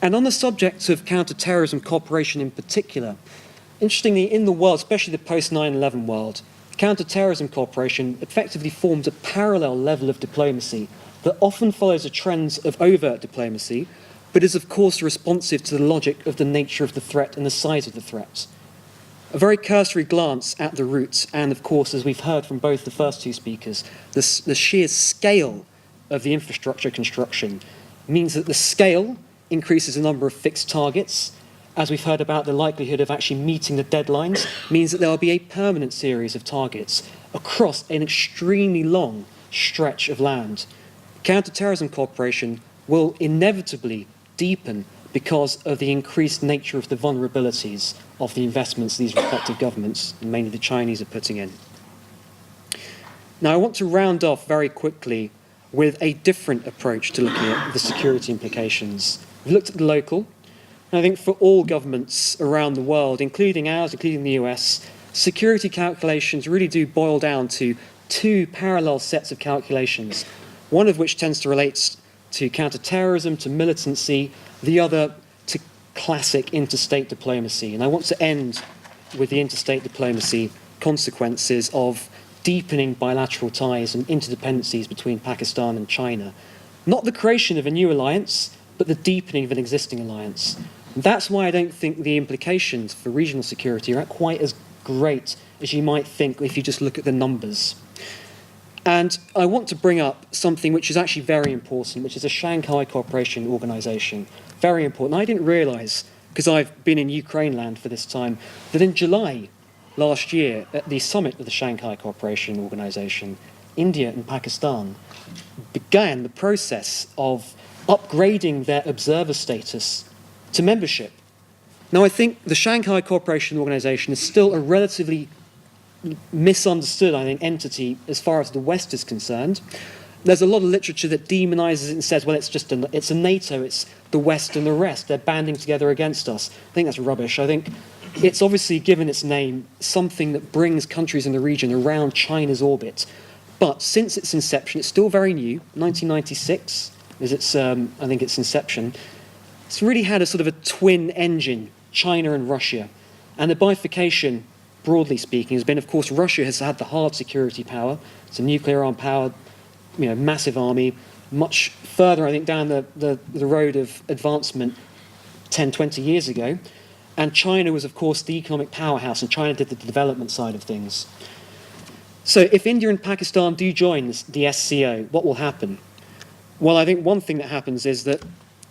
And on the subject of counter-terrorism cooperation in particular, interestingly, in the world, especially the post-9/11 world, counter-terrorism cooperation effectively forms a parallel level of diplomacy that often follows the trends of overt diplomacy, but is of course responsive to the logic of the nature of the threat and the size of the threat. A very cursory glance at the roots, and of course, as we've heard from both the first two speakers, the sheer scale of the infrastructure construction means that the scale increases the number of fixed targets. As we've heard about, the likelihood of actually meeting the deadlines means that there will be a permanent series of targets across an extremely long stretch of land. Counter-terrorism cooperation will inevitably deepen because of the increased nature of the vulnerabilities of the investments these respective governments, and mainly the Chinese, are putting in. Now, I want to round off very quickly with a different approach to looking at the security implications. We've looked at the local, and I think for all governments around the world, including ours, including the US, security calculations really do boil down to two parallel sets of calculations, one of which tends to relate to counter-terrorism, to militancy, the other to classic interstate diplomacy. And I want to end with the interstate diplomacy consequences of deepening bilateral ties and interdependencies between Pakistan and China. Not the creation of a new alliance, but the deepening of an existing alliance. And that's why I don't think the implications for regional security are quite as great as you might think if you just look at the numbers. And I want to bring up something which is actually very important, which is the Shanghai Cooperation Organization. Very important. I didn't realize, because I've been in Ukraine land for this time, that in July last year, at the summit of the Shanghai Cooperation Organization, India and Pakistan began the process of upgrading their observer status to membership. Now, I think the Shanghai Cooperation Organization is still a relatively misunderstood, I think, entity as far as the West is concerned. There's a lot of literature that demonizes it and says, well, it's a NATO, it's the West and the rest. They're banding together against us. I think that's rubbish. I think it's obviously, given its name, something that brings countries in the region around China's orbit. But since its inception, it's still very new. 1996 is its, I think, its inception. It's really had a sort of a twin engine, China and Russia. And the bifurcation, broadly speaking, has been, of course, Russia has had the hard security power. It's a nuclear armed power, massive army, much further, I think, down the road of advancement 10, 20 years ago. And China was, of course, the economic powerhouse, and China did the development side of things. So if India and Pakistan do join the SCO, what will happen? Well, I think one thing that happens is that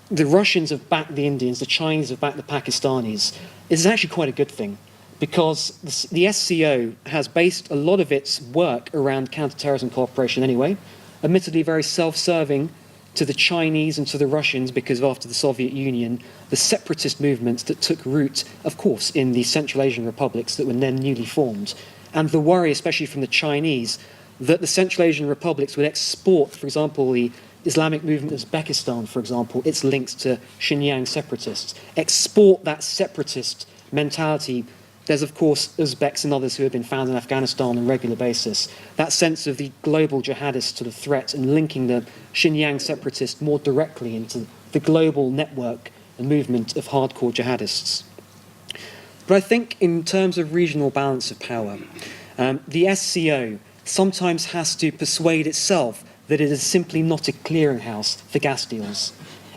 the Russians have backed the Indians, the Chinese have backed the Pakistanis. It's actually quite a good thing, because the SCO has based a lot of its work around counter-terrorism cooperation anyway, admittedly very self-serving to the Chinese and to the Russians, because after the Soviet Union, the separatist movements that took root, of course, in the Central Asian republics that were then newly formed, and the worry, especially from the Chinese, that the Central Asian republics would export, for example, the Islamic movement of Uzbekistan, for example, its links to Xinjiang separatists, export that separatist mentality. There's, of course, Uzbeks and others who have been found in Afghanistan on a regular basis. That sense of the global jihadists to the threat and linking the Xinjiang separatists more directly into the global network and movement of hardcore jihadists. But I think in terms of regional balance of power, the SCO sometimes has to persuade itself that it is simply not a clearinghouse for gas deals.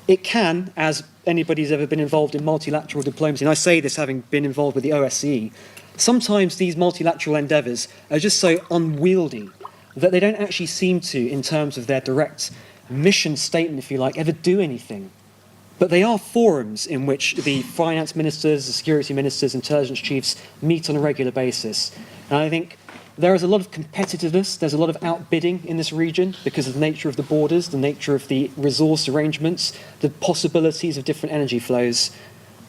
It can, as anybody who's ever been involved in multilateral diplomacy, and I say this having been involved with the OSCE, sometimes these multilateral endeavours are just so unwieldy that they don't actually seem to, in terms of their direct mission statement, if you like, ever do anything. But they are forums in which the finance ministers, the security ministers, intelligence chiefs meet on a regular basis. And I think there is a lot of competitiveness, there's a lot of outbidding in this region because of the nature of the borders, the nature of the resource arrangements, the possibilities of different energy flows.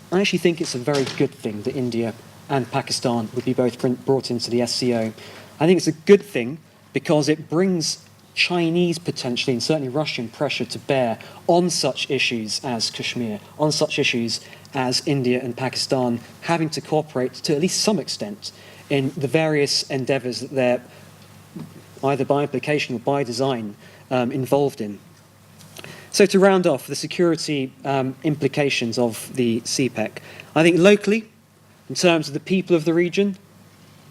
I actually think it's a very good thing that India and Pakistan would be both brought into the SCO. I think it's a good thing because it brings Chinese potentially, and certainly Russian pressure to bear on such issues as Kashmir, on such issues as India and Pakistan having to cooperate to at least some extent in the various endeavours that they're, either by implication or by design, involved in. So to round off the security implications of the CPEC, I think locally, in terms of the people of the region,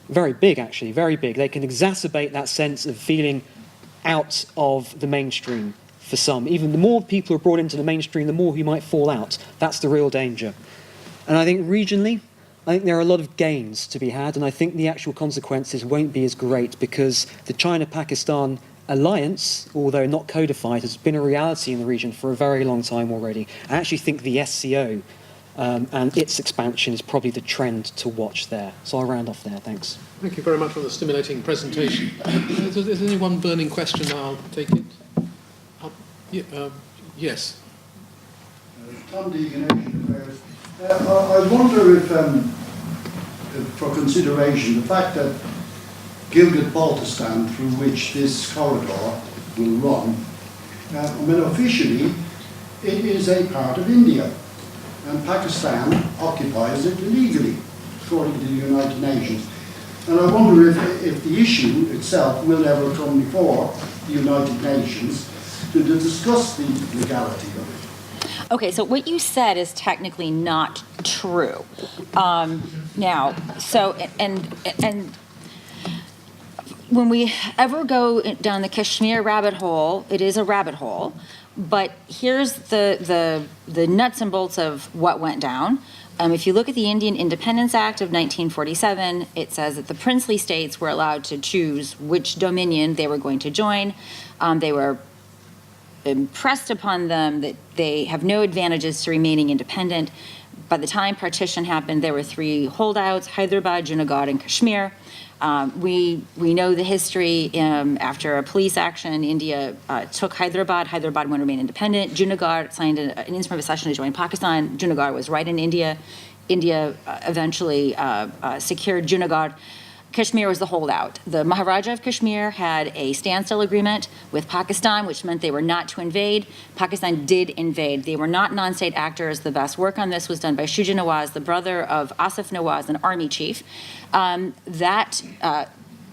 very big actually, very big. They can exacerbate that sense of feeling out of the mainstream for some. Even the more people are brought into the mainstream, the more who might fall out. That's the real danger. And I think regionally, I think there are a lot of gains to be had, and I think the actual consequences won't be as great because the China-Pakistan alliance, although not codified, has been a reality in the region for a very long time already. I actually think the SCO and its expansion is probably the trend to watch there. So I'll round off there. Thanks. Thank you very much for the stimulating presentation. Is there any one burning question? I'll take it. Yes. Tom Deegan, Asian Affairs. I wonder if, for consideration, the fact that Gilgit-Baltistan, through which this corridor will run, officially it is a part of India, and Pakistan occupies it illegally, according to the United Nations. And I wonder if the issue itself will ever come before the United Nations to discuss the legality of it. Okay, so what you said is technically not true. Now, so, and when we ever go down the Kashmir rabbit hole, it is a rabbit hole, but here's the nuts and bolts of what went down. If you look at the Indian Independence Act of 1947, it says that the princely states were allowed to choose which dominion they were going to join. They were impressed upon them that they have no advantages to remaining independent. By the time partition happened, there were three holdouts: Hyderabad, Junagadh, and Kashmir. We know the history. After a police action, India took Hyderabad. Hyderabad wanted to remain independent. Junagadh signed an instrument of accession to join Pakistan. Junagadh was right in India. India eventually secured Junagadh. Kashmir was the holdout. The Maharaja of Kashmir had a standstill agreement with Pakistan, which meant they were not to invade. Pakistan did invade. They were not non-state actors. The best work on this was done by Shuja Nawaz, the brother of Asif Nawaz, an army chief. That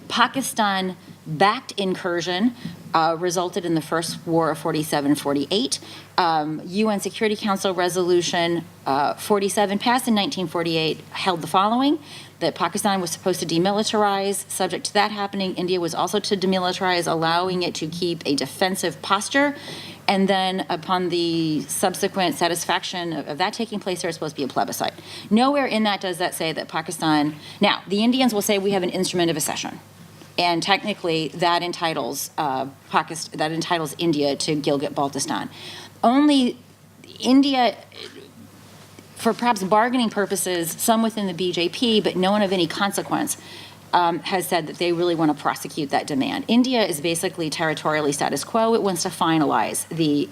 Pakistan-backed incursion resulted in the first war of 47-48. UN Security Council Resolution 47, passed in 1948, held the following: that Pakistan was supposed to demilitarize. Subject to that happening, India was also to demilitarize, allowing it to keep a defensive posture. And then upon the subsequent satisfaction of that taking place, there was supposed to be a plebiscite. Nowhere in that does that say that Pakistan... Now, the Indians will say we have an instrument of accession. And technically, that entitles India to Gilgit-Baltistan. Only India, for perhaps bargaining purposes, some within the BJP, but no one of any consequence, has said that they really want to prosecute that demand. India is basically territorially status quo. It wants to finalize the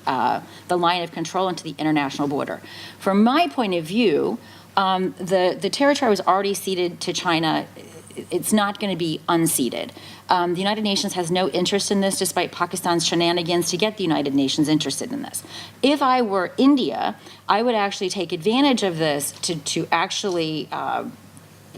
line of control into the international border. From my point of view, the territory was already ceded to China. It's not going to be unceded. The United Nations has no interest in this, despite Pakistan's shenanigans to get the United Nations interested in this. If I were India, I would actually take advantage of this to actually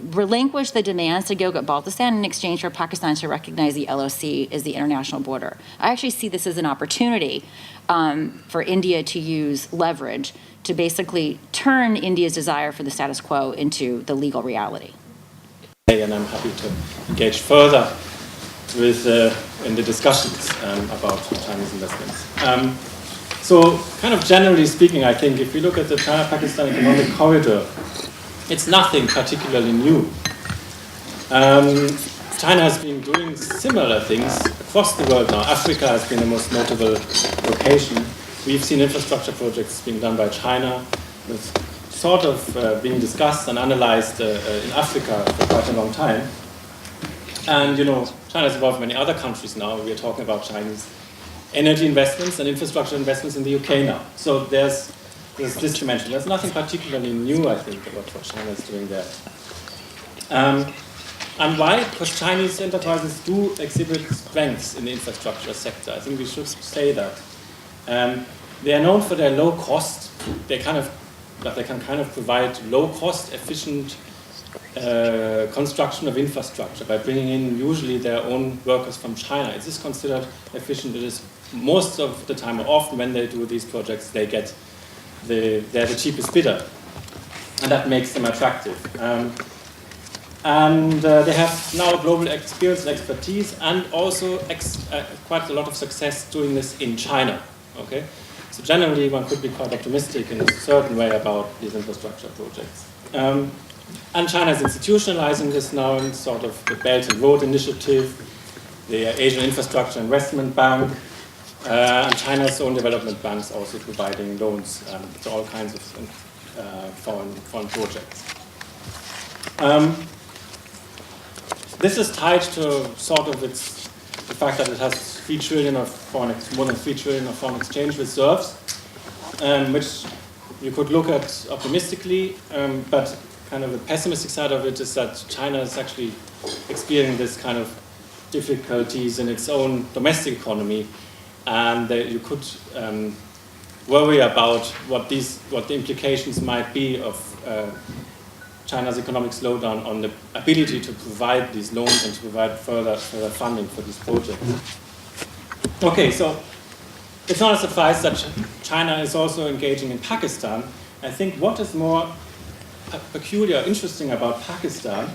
relinquish the demands to Gilgit-Baltistan in exchange for Pakistan to recognize the LOC as the international border. I actually see this as an opportunity for India to use leverage to basically turn India's desire for the status quo into the legal reality. And I'm happy to engage further with in the discussions about Chinese investments. So, kind of generally speaking, I think if we look at the China-Pakistan economic corridor, it's nothing particularly new. China has been doing similar things across the world now. Africa has been the most notable location. We've seen infrastructure projects being done by China with sort of being discussed and analyzed in Africa for quite a long time. And, you know, China's involved in many other countries now. We're talking about Chinese energy investments and infrastructure investments in the UK now. So there's this dimension. There's nothing particularly new, I think, about what China is doing there. And why? Because Chinese enterprises do exhibit strengths in the infrastructure sector. I think we should say that. They are known for their low cost. They can kind of provide low cost, efficient construction of infrastructure by bringing in usually their own workers from China. Is this considered efficient? It is most of the time, or often when they do these projects, they're the cheapest bidder, and that makes them attractive. They have now global experience and expertise, and also quite a lot of success doing this in China. Okay, so generally one could be quite optimistic in a certain way about these infrastructure projects. And China is institutionalizing this now in sort of the Belt and Road Initiative, the Asian Infrastructure Investment Bank, and China's own development banks also providing loans to all kinds of foreign projects. This is tied to sort of the fact that it has 3 trillion of more than 3 trillion of foreign exchange reserves, which you could look at optimistically, but kind of the pessimistic side of it is that China is actually experiencing this kind of difficulties in its own domestic economy, and you could worry about what the implications might be of China's economic slowdown on the ability to provide these loans and to provide further funding for these projects. Okay, so it's not a surprise that China is also engaging in Pakistan. I think what is more peculiar, interesting about Pakistan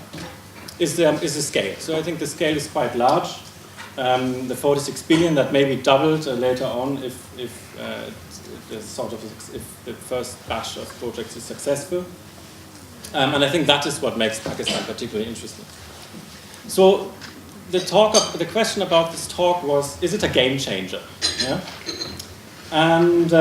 is the scale. So I think the scale is quite large. The 46 billion that may be doubled later on if the first batch of projects is successful. And I think that is what makes Pakistan particularly interesting. So the question about this talk was, is it a game changer? Yeah? And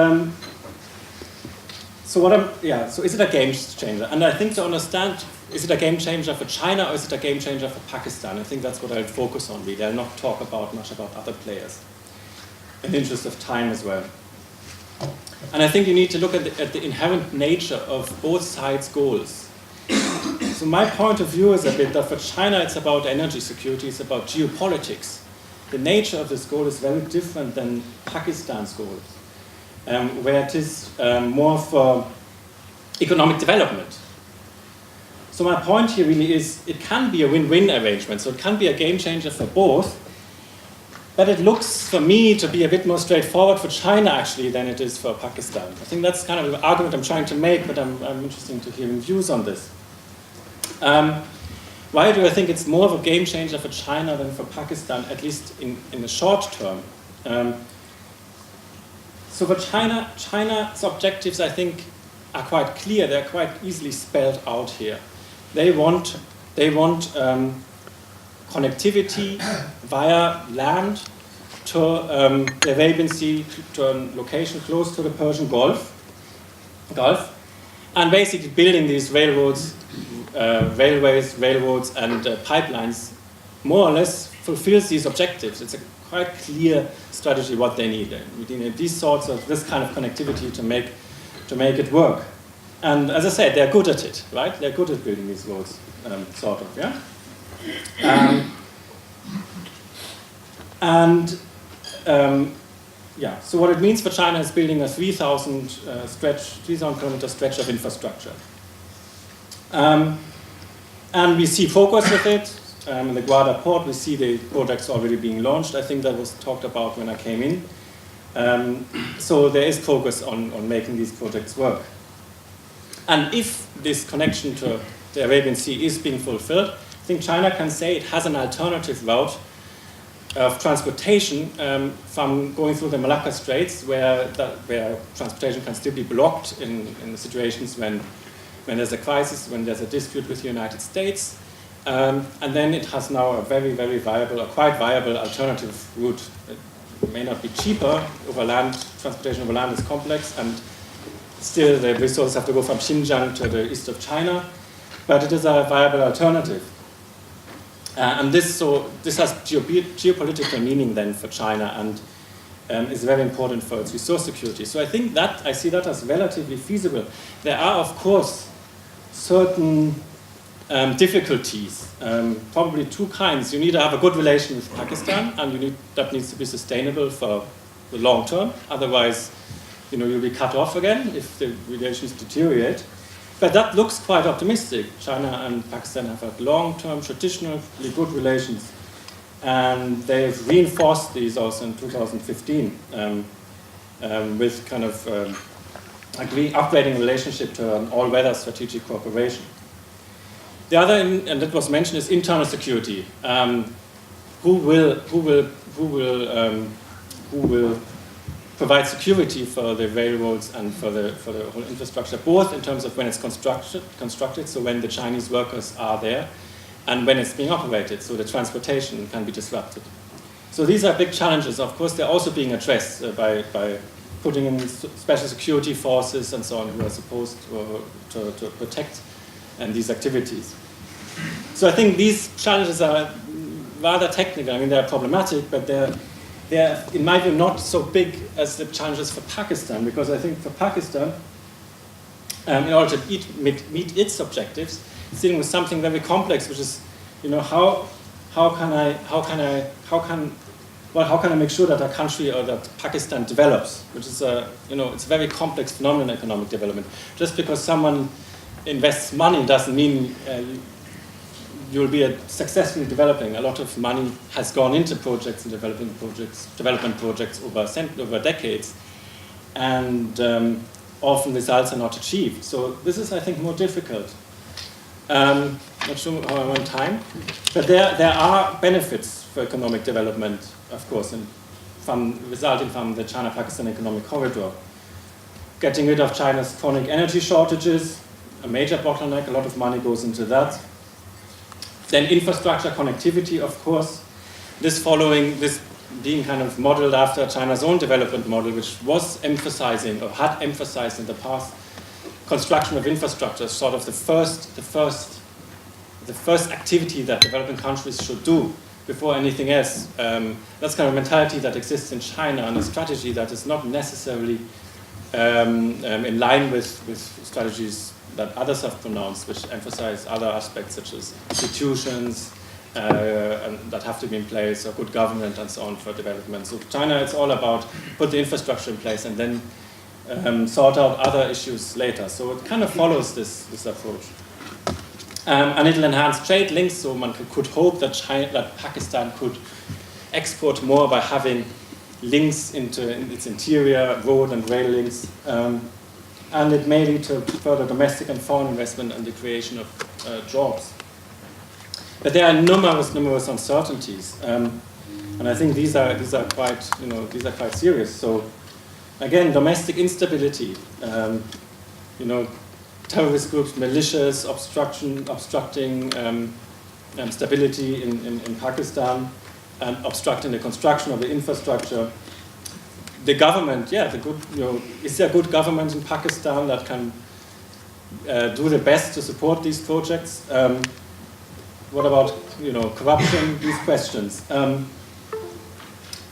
so is it a game changer? And I think to understand, is it a game changer for China or is it a game changer for Pakistan? I think that's what I'll focus on really. I'll not talk much about other players, in the interest of time as well. And I think you need to look at the inherent nature of both sides' goals. So my point of view is a bit that for China it's about energy security, it's about geopolitics. The nature of this goal is very different than Pakistan's goals, where it is more for economic development. So my point here really is it can be a win-win arrangement, so it can be a game changer for both, but it looks for me to be a bit more straightforward for China actually than it is for Pakistan. I think that's kind of the argument I'm trying to make, but I'm interested to hear views on this. Why do I think it's more of a game changer for China than for Pakistan, at least in the short term? So for China, China's objectives, I think, are quite clear. They're quite easily spelled out here. They want connectivity via land to the Arabian Sea, to a location close to the Persian Gulf, and basically building these railways, and pipelines more or less fulfills these objectives. It's a quite clear strategy what they need. We need this kind of connectivity to make it work. And as I said, they're good at it, right? They're good at building these roads, sort of, yeah? So what it means for China is building a 3,000 kilometer stretch of infrastructure. And we see progress with it. In the Gwadar port, we see the projects already being launched. I think that was talked about when I came in. So there is progress on making these projects work. And if this connection to the Arabian Sea is being fulfilled, I think China can say it has an alternative route of transportation from going through the Malacca Straits, where transportation can still be blocked in the situations when there's a crisis, when there's a dispute with the United States. And then it has now a very, very viable, a quite viable alternative route. It may not be cheaper overland, transportation over land is complex, and still the resources have to go from Xinjiang to the east of China, but it is a viable alternative. And this has geopolitical meaning then for China, and is very important for its resource security. So I see that as relatively feasible. There are, of course, certain difficulties, probably two kinds. You need to have a good relation with Pakistan, and that needs to be sustainable for the long term. Otherwise, you'll be cut off again if the relations deteriorate. But that looks quite optimistic. China and Pakistan have had long-term, traditionally good relations And they've reinforced these also in 2015 with kind of upgrading relationship to an all-weather strategic cooperation. The other, and that was mentioned, is internal security. Who will provide security for the railroads and for the whole infrastructure, both in terms of when it's constructed, so when the Chinese workers are there, and when it's being operated, so the transportation can be disrupted. So these are big challenges. Of course, they're also being addressed by putting in special security forces and so on who are supposed to protect these activities. So I think these challenges are rather technical. I mean, they're problematic, but they're, in my view, not so big as the challenges for Pakistan, because I think for Pakistan, in order to meet its objectives, it's dealing with something very complex, which is, you know, how can I make sure that a country or that Pakistan develops, which is it's a very complex phenomenon, economic development. Just because someone invests money doesn't mean you'll be successfully developing. A lot of money has gone into projects and development projects over decades, and often results are not achieved. So this is, I think, more difficult. Not sure how I'm on time, but there are benefits for economic development, of course, resulting from the China-Pakistan economic corridor. Getting rid of China's chronic energy shortages, a major bottleneck, a lot of money goes into that. Then infrastructure connectivity, of course, this being kind of modeled after China's own development model, which was emphasizing, or had emphasized in the past, construction of infrastructure, sort of the first activity that developing countries should do before anything else. That's kind of a mentality that exists in China, and a strategy that is not necessarily in line with strategies that others have pronounced, which emphasize other aspects such as institutions and that have to be in place, or good government and so on for development. So China, it's all about put the infrastructure in place and then sort out other issues later. So it kind of follows this approach. And it'll enhance trade links, so one could hope that Pakistan could export more by having links into its interior, road and rail links. And it may lead to further domestic and foreign investment and the creation of jobs. But there are numerous uncertainties, and I think these are quite serious. So again, domestic instability, terrorist groups, militias, obstructing stability in Pakistan, and obstructing the construction of the infrastructure. The government, is there a good government in Pakistan that can do the best to support these projects? What about corruption? These questions.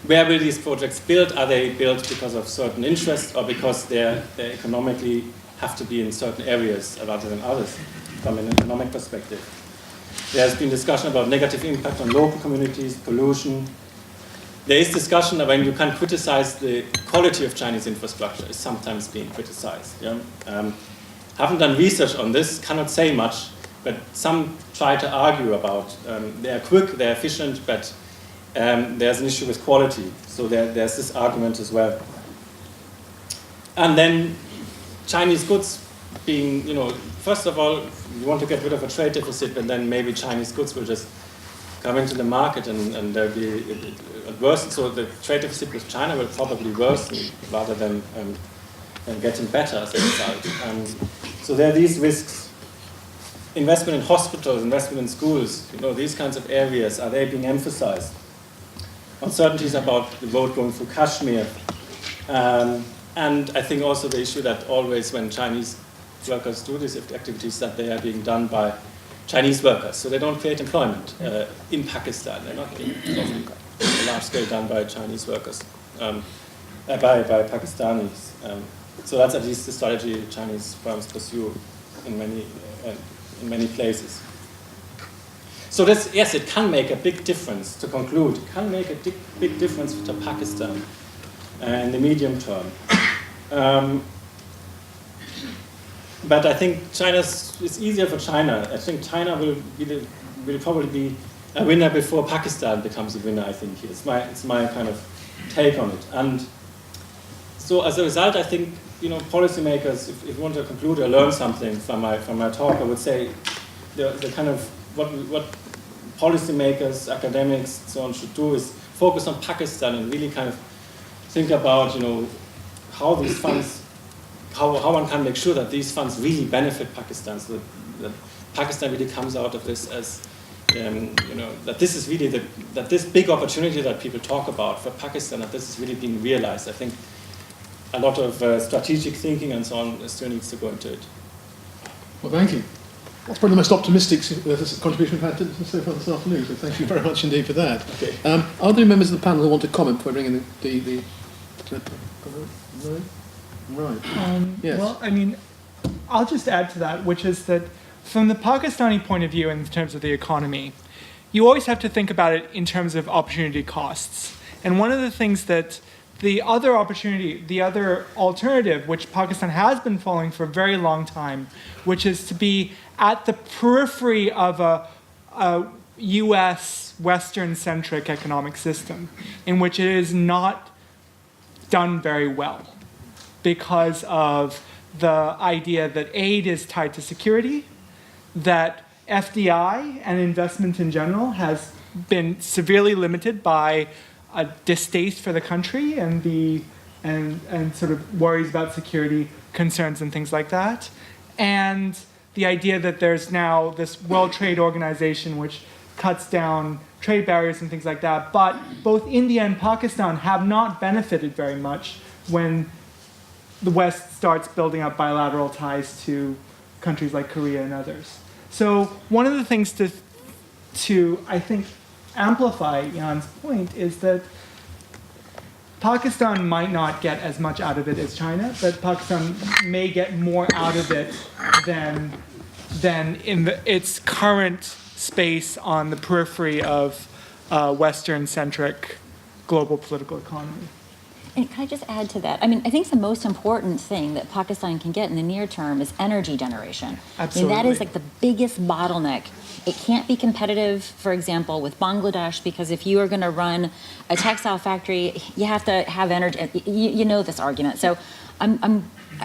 Where will these projects build? Are they built because of certain interests, or because they economically have to be in certain areas rather than others from an economic perspective? There has been discussion about negative impact on local communities, pollution. There is discussion when you can criticize the quality of Chinese infrastructure is sometimes being criticized. Yeah? Haven't done research on this, cannot say much, but some try to argue about they're quick, they're efficient, but there's an issue with quality. So there's this argument as well. And then Chinese goods being, first of all, you want to get rid of a trade deficit, and then maybe Chinese goods will just come into the market and there'll be worsen. So the trade deficit with China will probably worsen rather than getting better as a result. So there are these risks. Investment in hospitals, investment in schools, these kinds of areas, are they being emphasized? Uncertainties about the road going through Kashmir. And I think also the issue that always when Chinese workers do these activities, that they are being done by Chinese workers. So they don't create employment in Pakistan. They're not being on a large scale done by Chinese workers, by Pakistanis. So that's at least the strategy Chinese firms pursue in many places. So this, yes, it can make a big difference, to conclude. It can make a big difference to Pakistan in the medium term. But I think it's easier for China. I think China will probably be a winner before Pakistan becomes a winner, I think. It's my kind of take on it. And so as a result, I think, policymakers, if you want to conclude or learn something from my talk, I would say the kind of what policymakers, academics, so on should do is focus on Pakistan and really kind of think about, how these funds, how one can make sure that these funds really benefit Pakistan, so that Pakistan really comes out of this as, that this is really that this big opportunity that people talk about for Pakistan, that this is really being realized. I think a lot of strategic thinking and so on still needs to go into it. Well, thank you. That's probably the most optimistic contribution we've had so far this afternoon, so thank you very much indeed for that. Okay. Are there members of the panel who want to comment before I bring in the No? Right. Yes. Well, I mean, I'll just add to that, which is that from the Pakistani point of view in terms of the economy, you always have to think about it in terms of opportunity costs. And one of the things that the other alternative, which Pakistan has been following for a very long time, which is to be at the periphery of a US Western-centric economic system, in which it is not done very well because of the idea that aid is tied to security, that FDI and investment in general has been severely limited by a distaste for the country and sort of worries about security concerns and things like that. And the idea that there's now this World Trade Organization which cuts down trade barriers and things like that. But both India and Pakistan have not benefited very much when the West starts building up bilateral ties to countries like Korea and others. So one of the things to I think, amplify Jan's point is that Pakistan might not get as much out of it as China, but Pakistan may get more out of it than in its current space on the periphery of Western-centric global political economy. And can I just add to that? I mean, I think the most important thing that Pakistan can get in the near term is energy generation. Absolutely. I mean, that is like the biggest bottleneck. It can't be competitive, for example, with Bangladesh, because if you are going to run a textile factory, you have to have energy. You know this argument. So I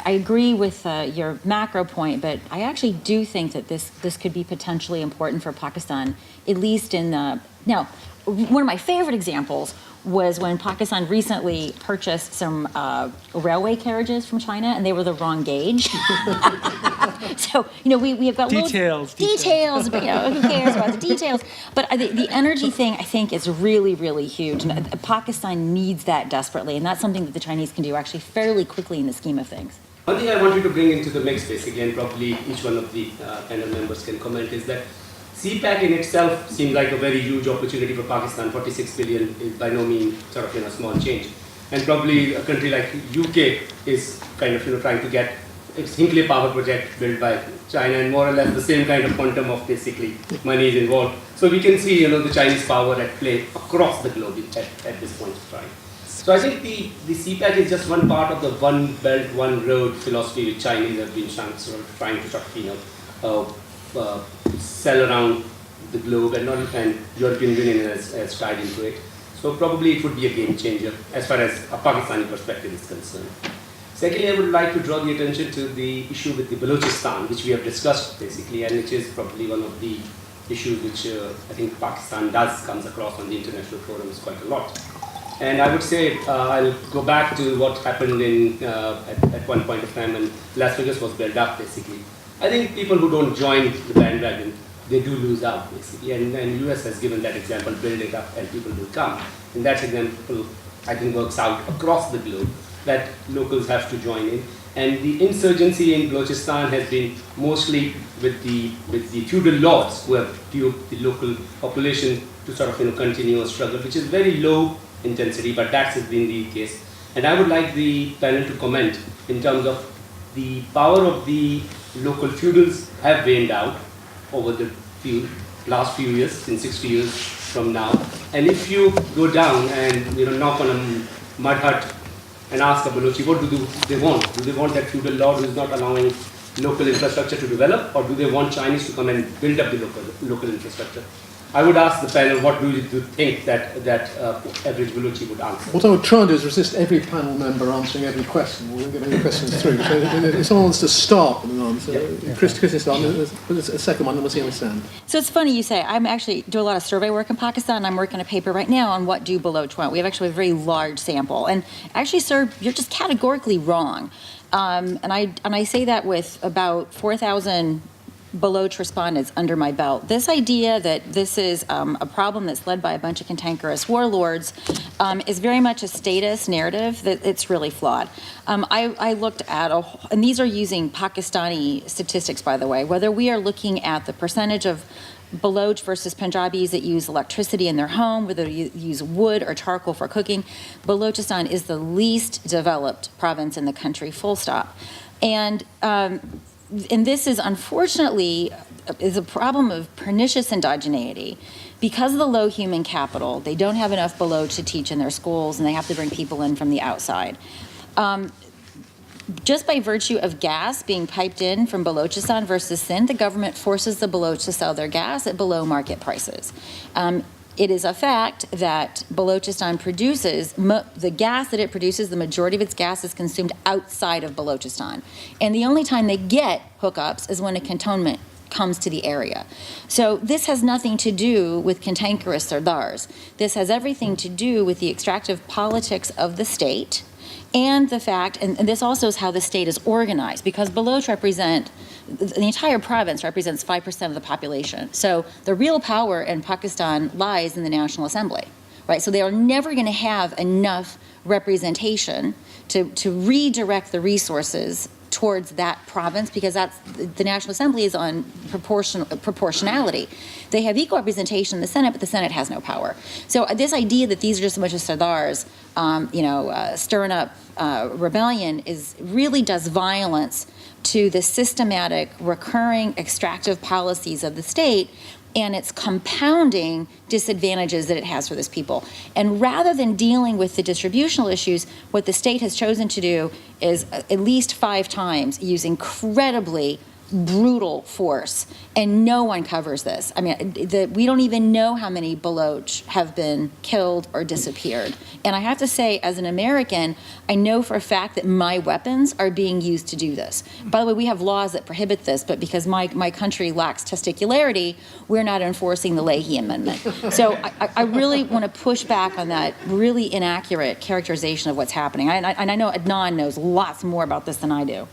agree with your macro point, but I actually do think that this could be potentially important for Pakistan, at least in the... Now, one of my favorite examples was when Pakistan recently purchased some railway carriages from China, and they were the wrong gauge. So, we have got Details, but who cares about the details? But the energy thing, I think, is really, really huge. And Pakistan needs that desperately, and that's something that the Chinese can do actually fairly quickly in the scheme of things. One thing I wanted to bring into the mix, basically, and probably each one of the panel members can comment, is that CPAC in itself seems like a very huge opportunity for Pakistan. 46 billion is by no means sort of small change, and probably a country like UK is kind of trying to get its Hinkley power project built by China, and more or less the same kind of quantum of basically money is involved. So we can see the Chinese power at play across the globe at this point of time. So I think the CPAC is just one part of the one belt, one road philosophy which Chinese have been trying to sell around the globe, and European Union has tied into it. So probably it would be a game changer as far as a Pakistani perspective is concerned. Secondly, I would like to draw the attention to the issue with the Balochistan, which we have discussed basically, and which is probably one of the issues which I think Pakistan comes across on the international forums quite a lot. And I would say I'll go back to what happened at one point of time when Las Vegas was built up basically. I think people who don't join the bandwagon, they do lose out basically, and US has given that example, build it up and people will come. And that example I think works out across the globe, that locals have to join in. And the insurgency in Balochistan has been mostly with the feudal lords who have duped the local population to sort of continue a struggle, which is very low intensity, but that has been the case. And I would like the panel to comment in terms of the power of the local feudals have waned out over the last few years, since 60 years from now. And if you go down and knock on a mud hut and ask a Balochi, what do they want? Do they want that feudal lord who is not allowing local infrastructure to develop, or do they want Chinese to come and build up the local infrastructure? I would ask the panel, what do you think that average Balochi would answer? What I would try and do is resist every panel member answering every question. We won't get any questions through. So if someone wants to start with an answer, Chris is on. There's a second one, and we'll see how we stand. So it's funny you say, I'm actually do a lot of survey work in Pakistan, and I'm working a paper right now on what do Baloch want. We have actually a very large sample. And actually, sir, you're just categorically wrong. And I say that with about 4,000 Baloch respondents under my belt. This idea that this is a problem that's led by a bunch of cantankerous warlords is very much a status narrative that it's really flawed. I looked at, and these are using Pakistani statistics, by the way, whether we are looking at the percentage of Baloch versus Punjabis that use electricity in their home, whether you use wood or charcoal for cooking, Balochistan is the least developed province in the country, full stop. And this is unfortunately is a problem of pernicious indigeneity. Because of the low human capital, they don't have enough Baloch to teach in their schools, and they have to bring people in from the outside. Just by virtue of gas being piped in from Balochistan versus Sindh, the government forces the Baloch to sell their gas at below market prices. It is a fact that Balochistan produces, the gas that it produces, the majority of its gas is consumed outside of Balochistan. And the only time they get hookups is when a cantonment comes to the area. So this has nothing to do with cantankerous Sardars. This has everything to do with the extractive politics of the state, and the fact, and this also is how the state is organized, because Baloch represent, the entire province represents 5% of the population. So the real power in Pakistan lies in the National Assembly, right? So they are never going to have enough representation to redirect the resources towards that province, because that's the National Assembly is on proportionality. They have equal representation in the Senate, but the Senate has no power. So this idea that these are just a bunch of Sardars, stirring up rebellion really does violence to the systematic, recurring, extractive policies of the state and its compounding disadvantages that it has for this people. And rather than dealing with the distributional issues, what the state has chosen to do is at least 5 times use incredibly brutal force, and no one covers this. I mean, we don't even know how many Baloch have been killed or disappeared. And I have to say, as an American, I know for a fact that my weapons are being used to do this. By the way, we have laws that prohibit this, but because my country lacks testicularity, we're not enforcing the Leahy Amendment. So I really want to push back on that really inaccurate characterization of what's happening. And I know Adnan knows lots more about this than I do.